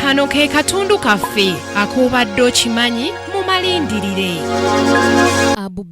Kano ke katundu kaffe ak'Obadde Okimanyi mu malindirire. Abu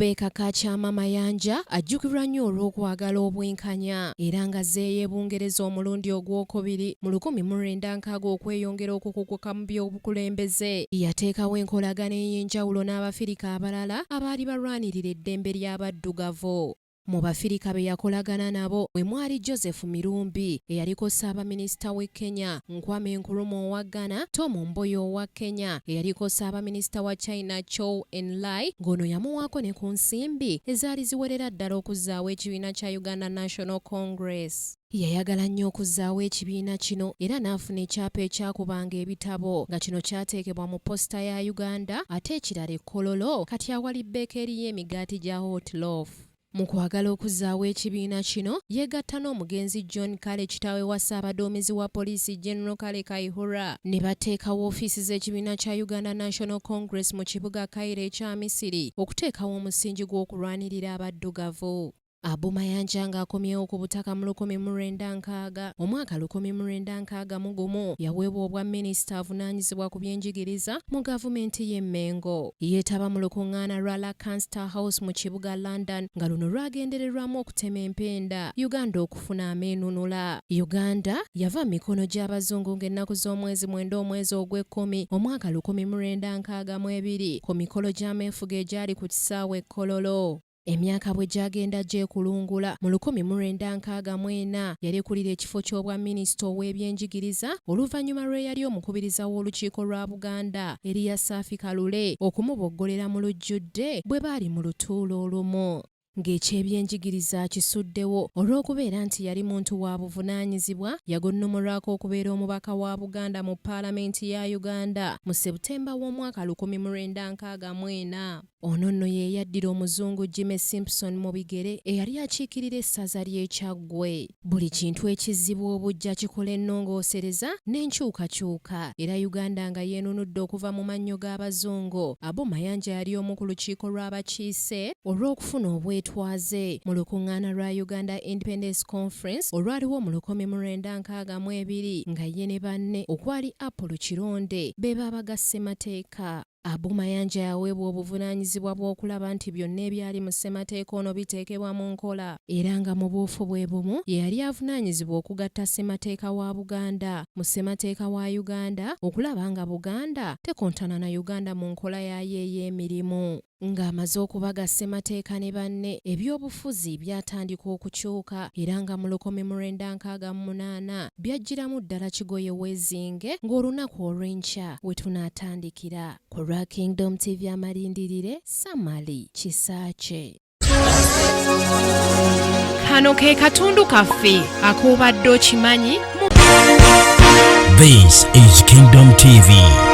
Mayanja ajjukirwa nnyo olw'okwagala obwenkanya era ng'azzeeyo e Bungereza omulundi ogwokubiri mu 1960 okweyongera okukuguka mu by'obukulembeze. Yateekawo enkolagana ey'enjawulo n'Abafirika abalala abaali balwanirira eddembe ly'abaddugavu. Mu Bafirika be yakolagana nabo mwe mwali Joseph Mirumbi eyaliko Ssaabaminisita w'e Kenya, Kwame Nkrumah owa Ghana, Tom Mboya owa Kenya eyaliko Ssaabaminisita wa China Zhou Enlai ng'ono yamuwaako ne ku nsimbi ezaali ziwerera ddala okuzzaawo ekibiina kya Uganda National Congress. Yayagala nnyo okuzzaawo ekibiina kino era n'afuna ekyapa ekyakubanga ebitabo nga kino kyateekebwa mu posita ya Uganda ate ekirala ekkololo kati awali bbeekeri y'emigaati gya Hot Loaf. Mu kwagala okuzzaawo ekibiina kino yeegatta n'omugenzi John Kale kitaawe wa Ssaabaduumizi wa poliisi General Kale Kaihura ne bateekawo ofiisi z'ekibiina kya Uganda National Congress mu kibuga Cairo ekya Misiri okuteekawo omusingi gw'okulwanirira abaddugavu. Abu Mayanja ng'akomyewo ku butaka mu 1960. Omwaka 1961 yaweebwa obwa minisita avunaanyizibwa ku byenjigiriza mu gavumenti y'e Mengo. Yeetaba mu lukuŋŋaana lwa Lancaster House mu kibuga London nga luno lwagendererwamu okutema empenda Uganda okufuna ameenunula. Uganda yava mu mikono gy'Abazungu ng'ennaku z'omwezi 9 omwezi ogw'Ekkumi omwaka 1962 ku mikolo gy'ameefuga egyali ku kisaawe Kololo. Emyaka bwe gyagenda gyekulungula mu 1964 yalekulira ekifo ky'obwa minisita ow'ebyenjigiriza oluvannyuma lwe yali omukubiriza w'olukiiko lwa Buganda Eriya Saafi Kalule okumuboggolera mu lujjudde bwe baali mu lutuulo olumu. Ng'ekyebyenjigiriza akisuddewo olw'okubeera nti yali muntu wa buvunaanyizibwa yagonnomolwako okubeera omubaka wa Buganda mu paalamenti ya Uganda mu Septemba w'omwaka 1964. Ono nno ye yaddira omuzungu Jimmy Simpson mu bigere eyali akiikirira essaza ly'e Kyaggwe. Buli kintu ekizzibu obujja kikola ennongoosereza n'enkyukakyuka era Uganda nga yeenunudde okuva mu mannyo g'Abazungu. Abu Mayanja yali omu ku lukiiko lw'abakiise olw'okufuna obwetwaze mu lukuŋŋaana lwa Uganda Independence Conference olwaliwo mu 1962 nga ye ne banne okwali Apollo Kironde be baabagasse mateeka. Abu Mayanja yaweebwa obuvunaanyizibwa bw'okulaba nti byonna ebyali mu ssemateeka ono biteekebwa mu nkola era nga mu buufu bwe bumu ye yali avunaanyizibwa okugatta ssemateeka wa Buganda mu ssemateeka wa Uganda okulaba nga Buganda tekontana na Uganda mu nkola yaayo ey'emirimu. Ng'amaze okubaga ssemateeka ne banne ebyobufuzi byatandika okukyuka era nga mu 1968 byajjiramu ddala kigoye weezinge ng'olunaku olw'enkya we tunaatandikira. Ku lwa Kingdom TV amalindirire Samali Kisaache. Kano ke katundu kaffe ak'Obadde Okimanyi. This is Kingdom TV.